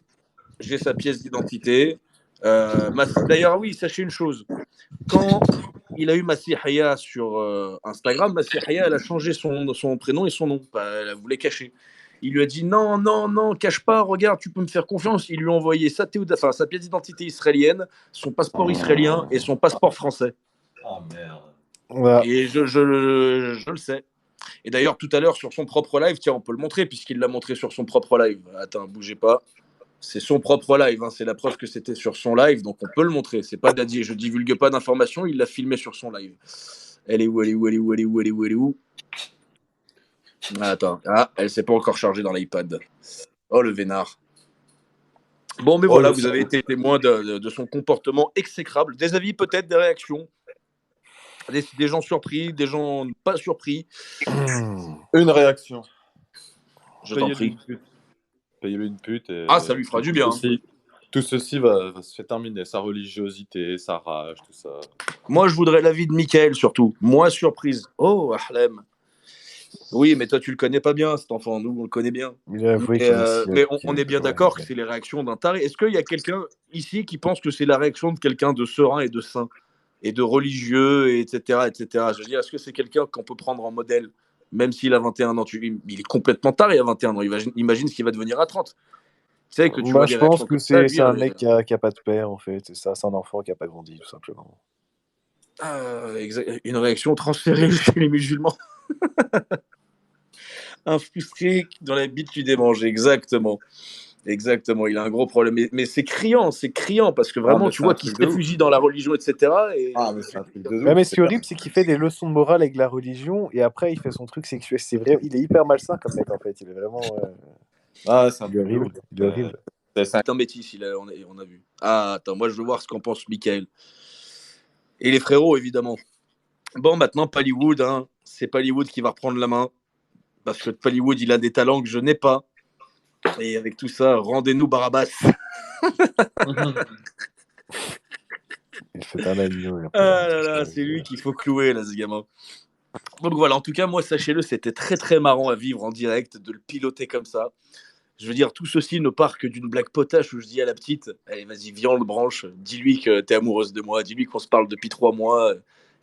j'ai sa pièce d'identité. D'ailleurs, oui, sachez une chose. Quand il a eu Massi Haya sur Instagram, Massi Haya, elle a changé son prénom et son nom. Elle voulait cacher. Il lui a dit non, cache pas, regarde, tu peux me faire confiance. Il lui a envoyé sa pièce d'identité israélienne, son passeport israélien et son passeport français. Oh merde. Voilà. Et je le sais. Et d'ailleurs, tout à l'heure, sur son propre live, tiens, on peut le montrer, puisqu'il l'a montré sur son propre live. Attends, bougez pas. C'est son propre live, hein. C'est la preuve que c'était sur son live, donc on peut le montrer. C'est pas Daddy, je divulgue pas d'informations, il l'a filmé sur son live. Elle est où Attends, elle s'est pas encore chargée dans l'iPad. Oh le vénard. Bon, mais voilà, vous avez été témoin de son comportement exécrable. Des avis peut-être, des réactions, des gens surpris, des gens pas surpris. Une réaction. Je t'en prie. Payez-lui une pute. Et ça lui fera du bien. Tout ceci va se faire terminer. Sa religiosité, sa rage, tout ça. Moi, je voudrais l'avis de Mickaël, surtout. Moi, surprise. Oh, Ahlem. Oui, mais toi, tu le connais pas bien, cet enfant. Nous, on le connaît bien. Mais on est bien d'accord que c'est les réactions d'un taré. Est-ce qu'il y a quelqu'un ici qui pense que c'est la réaction de quelqu'un de serein et de saint et de religieux, etc., etc. Je veux dire, est-ce que c'est quelqu'un qu'on peut prendre en modèle, même s'il a 21 ans? Il est complètement taré à 21 ans. Imagine ce qu'il va devenir à 30. Tu sais que tu vois je pense que c'est un mec qui a pas de père, en fait. C'est ça, c'est un enfant qui a pas grandi, tout simplement. Une réaction transférée chez les musulmans. Un frustré dans la bite tu démanges, exactement. Exactement, il a un gros problème. Mais c'est criant parce que vraiment, tu vois qu'il se réfugie dans la religion, etc. Mais c'est un truc de ouf. Mais ce qui est horrible, c'est qu'il fait des leçons de morale avec la religion et après, il fait son truc sexuel. C'est vrai, il est hyper malsain comme mec, en fait. Il est vraiment. C'est un truc horrible. C'est un bêtise, on a vu. Attends, moi, je veux voir ce qu'en pense Mickaël. Et les frérots, évidemment. Bon, maintenant, Pallywood, hein, c'est Pallywood qui va reprendre la main. Parce que Pallywood, il a des talents que je n'ai pas. Et avec tout ça, rendez-nous Barabbas. Il fait un agneau. C'est lui qu'il faut clouer, là, ce gamin. Donc voilà, en tout cas, moi, sachez-le, c'était très très marrant à vivre en direct, de le piloter comme ça. Je veux dire, tout ceci ne part que d'une blague potache où je dis à la petite, allez, vas-y, viens, le branche, dis-lui que t'es amoureuse de moi, dis-lui qu'on se parle depuis 3 mois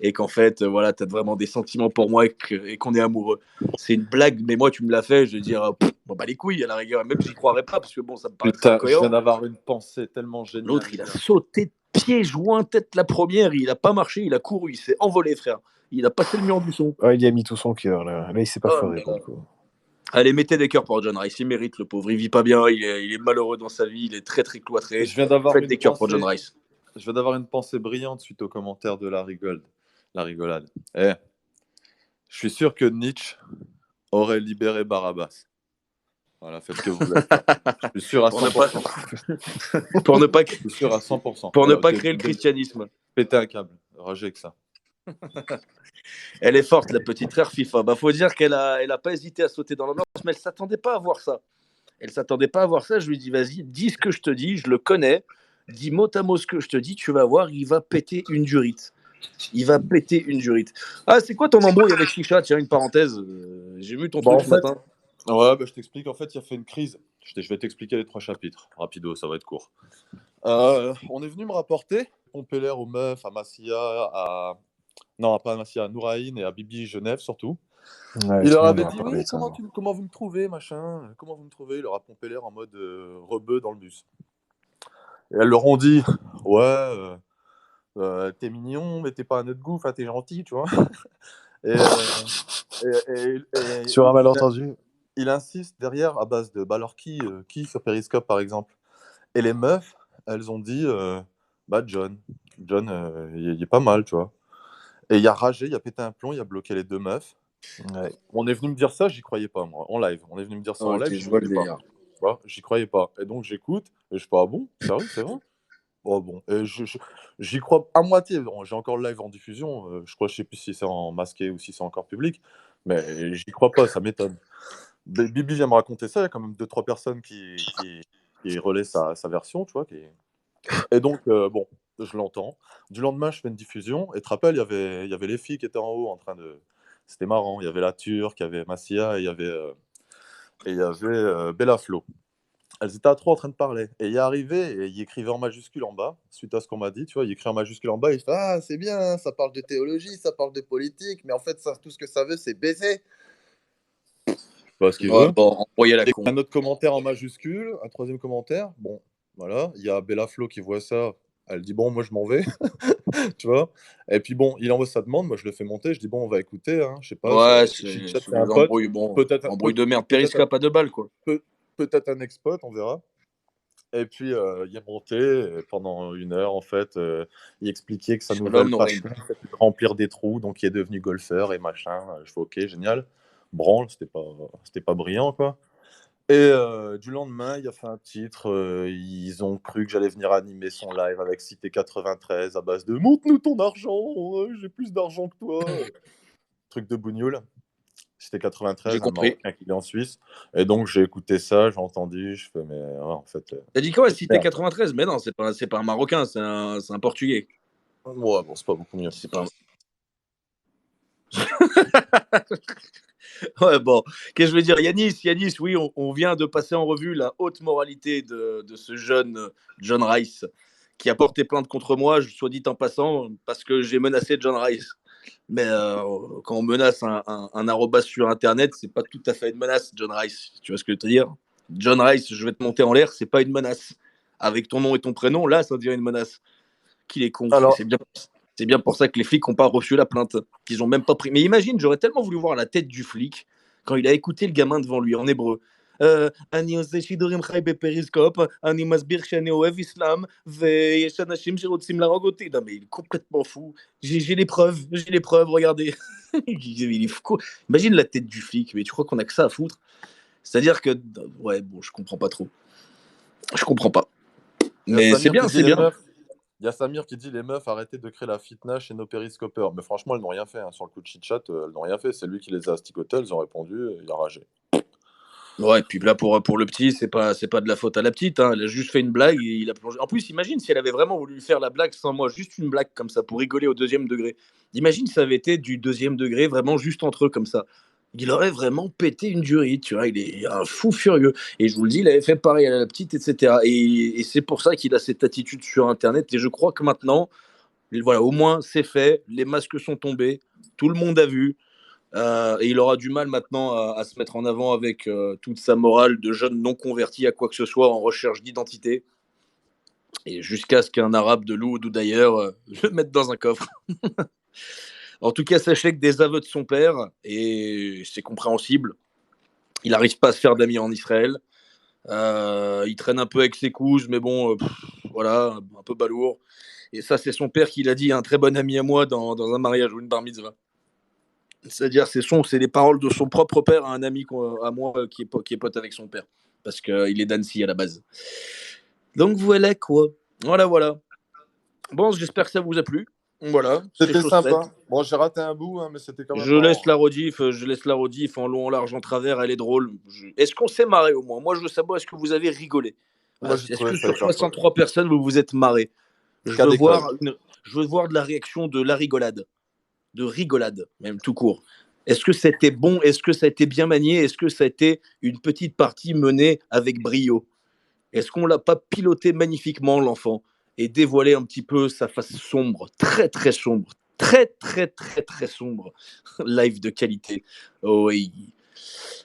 et qu'en fait, voilà, t'as vraiment des sentiments pour moi et qu'on est amoureux. C'est une blague, mais moi, tu me l'as fait, je vais dire, bon, bah les couilles, à la rigueur, même j'y croirais pas, parce que bon, ça me paraît très incohérent. Je viens d'avoir une pensée tellement géniale. L'autre, il a sauté de pieds joints, tête la première, il a pas marché, il a couru, il s'est envolé, frère. Il a passé le mur du son. Il a mis tout son cœur, là. Là, il s'est pas foiré, pour le coup. Allez, mettez des cœurs pour John Rice. Il mérite, le pauvre. Il vit pas bien. Il est malheureux dans sa vie. Il est très, très cloîtré. Faites des cœurs pour John Rice. Je viens d'avoir une pensée brillante suite aux commentaires de la rigolade. Je suis sûr que Nietzsche aurait libéré Barabbas. Voilà, faites ce que vous voulez. Je suis sûr à 100%. Pour ne pas Je suis sûr à 100%. Pour ne pas créer le christianisme. Péter un câble. Roger que ça. Elle est forte, la petite frère FIFA. Faut dire qu'elle a pas hésité à sauter dans l'ambiance, mais elle s'attendait pas à voir ça. Je lui dis, vas-y, dis ce que je te dis, je le connais. dis mot à mot ce que je te dis, tu vas voir, il va péter une durite. Il va péter une durite. Ah, c'est quoi ton embrouille avec Chicha? Tiens, une parenthèse. J'ai vu ton truc ce matin. Ouais, je t'explique. En fait, il a fait une crise. Je vais t'expliquer les 3 chapitres. Rapido, ça va être court. On est venu me rapporter Montpellier aux meufs, à Massia, non, pas à Massia, à Nouraïne et à Bibi Genève surtout. Ouais, Il leur avait dit oui, comment vous me trouvez, machin. Comment vous me trouvez? Il leur a pompé l'air en mode rebeu dans le bus. Et elles leur ont dit ouais, t'es mignon, mais t'es pas à notre goût, enfin t'es gentil, tu vois. Et sur un malentendu. Il insiste derrière à base de alors qui sur Periscope par exemple. Et les meufs, elles ont dit John, il est pas mal, tu vois. Et il a ragé, il a pété un plomb, il a bloqué les 2 meufs. Ouais. On est venu me dire ça, j'y croyais pas, moi, en live. On est venu me dire ça en live, je vois le délire. J'y croyais pas. Et donc j'écoute, et je fais ah bon, sérieux, c'est vrai? Oh bon, et j'y crois à moitié. Bon, j'ai encore le live en diffusion, je sais plus si c'est en masqué ou si c'est encore public, mais j'y crois pas, ça m'étonne. Bibi vient me raconter ça, il y a quand même 2-3 personnes qui relaient sa version, tu vois. Et donc, bon, je l'entends. Du lendemain, je fais une diffusion, et tu te rappelles, il y avait les filles qui étaient en haut en train de. C'était marrant, il y avait la Turque, il y avait Massia, et il y avait Bella Flo. Elles étaient à 3 en train de parler. Et il est arrivé et il écrivait en majuscule en bas, suite à ce qu'on m'a dit, tu vois, il écrit en majuscule en bas, il fait ah, c'est bien, ça parle de théologie, ça parle de politique, mais en fait, ça, tout ce que ça veut, c'est baiser. Pas ce qu'il veut. Bon, envoyez la con. Un autre commentaire en majuscule, un 3e commentaire. Bon, voilà, il y a Bella Flo qui voit ça. Elle dit bon, moi je m'en vais, tu vois. Et puis bon, il envoie sa demande, moi je le fais monter, je dis bon, on va écouter, hein, je sais pas. Ouais, c'est un embrouille, bon, embrouille de merde, Periscope à 2 balles, quoi. Peut-être un ex-pote, on verra. Et puis il est monté pendant 1 heure, en fait. Il expliquait que sa nouvelle passion, c'était de remplir des trous, donc il est devenu golfeur et machin. Je fais ok, génial. Branle, c'était pas brillant, quoi. Et du lendemain, il a fait un titre. Ils ont cru que j'allais venir animer son live avec Cité 93 à base de montre-nous ton argent, j'ai plus d'argent que toi. Truc de bougnoule. Cité 93, un Marocain qui est en Suisse. Et donc j'ai écouté ça, j'ai entendu, je fais mais en fait. T'as dit quoi, Cité 93? Mais non, c'est pas un Marocain, c'est un Portugais. Ouais, bon, c'est pas beaucoup mieux. C'est pas. Ouais, bon, qu'est-ce que je veux dire, Yanis, oui, on vient de passer en revue la haute moralité de ce jeune John Rice qui a porté plainte contre moi, soit dit en passant, parce que j'ai menacé John Rice. Mais quand on menace un arrobas sur Internet, c'est pas tout à fait une menace, John Rice. Tu vois ce que je veux te dire? John Rice, je vais te monter en l'air, c'est pas une menace. Avec ton nom et ton prénom, là, ça devient une menace. Qu'il est con. Alors... C'est bien pour ça que les flics n'ont pas reçu la plainte. Qu'ils ont même pas pris. Mais imagine, j'aurais tellement voulu voir la tête du flic quand il a écouté le gamin devant lui en hébreu. אני עושה שידורים חי בפריסקופ, אני מסביר שאני אוהב islam, ויש אנשים שרוצים להרוג אותי. Non, mais il est complètement fou. J'ai les preuves, regardez. Il est fou. Imagine la tête du flic, mais tu crois qu'on a que ça à foutre? C'est-à-dire que, ouais, bon, je comprends pas trop. Je comprends pas. Mais c'est bien, c'est bien. Il y a Samir qui dit les meufs, arrêtez de créer la fitna chez nos périscopeurs. Mais franchement, elles n'ont rien fait. Hein. Sur le coup de chit-chat, elles n'ont rien fait. C'est lui qui les a asticotés, elles ont répondu, il a ragé. Ouais, et puis là, pour le petit, c'est pas de la faute à la petite. Hein. Elle a juste fait une blague et il a plongé. En plus, imagine si elle avait vraiment voulu faire la blague sans moi, juste une blague comme ça, pour rigoler au 2e degré. Imagine si ça avait été du 2e degré, vraiment juste entre eux comme ça. Il aurait vraiment pété une durite, tu vois, il est un fou furieux. Et je vous le dis, il avait fait pareil à la petite, etc. Et c'est pour ça qu'il a cette attitude sur Internet. Et je crois que maintenant, voilà, au moins, c'est fait. Les masques sont tombés. Tout le monde a vu. Et il aura du mal maintenant à se mettre en avant avec toute sa morale de jeune non converti à quoi que ce soit en recherche d'identité. Et jusqu'à ce qu'un arabe de Loud ou d'ailleurs le mette dans un coffre. En tout cas, sachez que des aveux de son père, et c'est compréhensible, il n'arrive pas à se faire d'amis en Israël. Il traîne un peu avec ses cousins, mais bon, voilà, un peu balourd. Et ça, c'est son père qui l'a dit à un très bon ami à moi dans un mariage ou une bar mitzvah. C'est-à-dire, c'est les paroles de son propre père à un ami à moi qui est pote avec son père. Parce qu'il est d'Annecy à la base. Donc voilà quoi. Voilà. Bon, j'espère que ça vous a plu. Voilà. C'était sympa. Bon, j'ai raté un bout, hein, mais c'était quand même. Je laisse la rediff en long, en large, en travers. Elle est drôle. Est-ce qu'on s'est marré au moins? Moi, je veux savoir, est-ce que vous avez rigolé? Est-ce que sur 63 personnes, vous vous êtes marrés? Je veux voir de la réaction, de la rigolade. De rigolade, même tout court. Est-ce que c'était bon? Est-ce que ça a été bien manié? Est-ce que ça a été une petite partie menée avec brio? Est-ce qu'on l'a pas piloté magnifiquement, l'enfant, et dévoilé un petit peu sa face sombre, très très sombre, très très très très sombre? Live de qualité. Oh oui.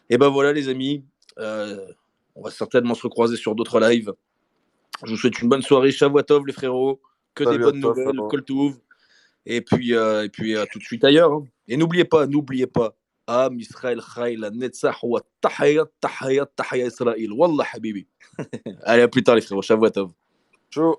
Et ben voilà les amis, on va certainement se recroiser sur d'autres lives. Je vous souhaite une bonne soirée, Shavuatov les frérots, que des bonnes nouvelles, Koltouv. Et puis à tout de suite ailleurs. Hein. Et n'oubliez pas, Am Israël Khayla Netzach wa Tahayat Tahayat Tahayat Israël. Wallah Habibi. Allez, à plus tard les frérots, Shavuatov. Ciao.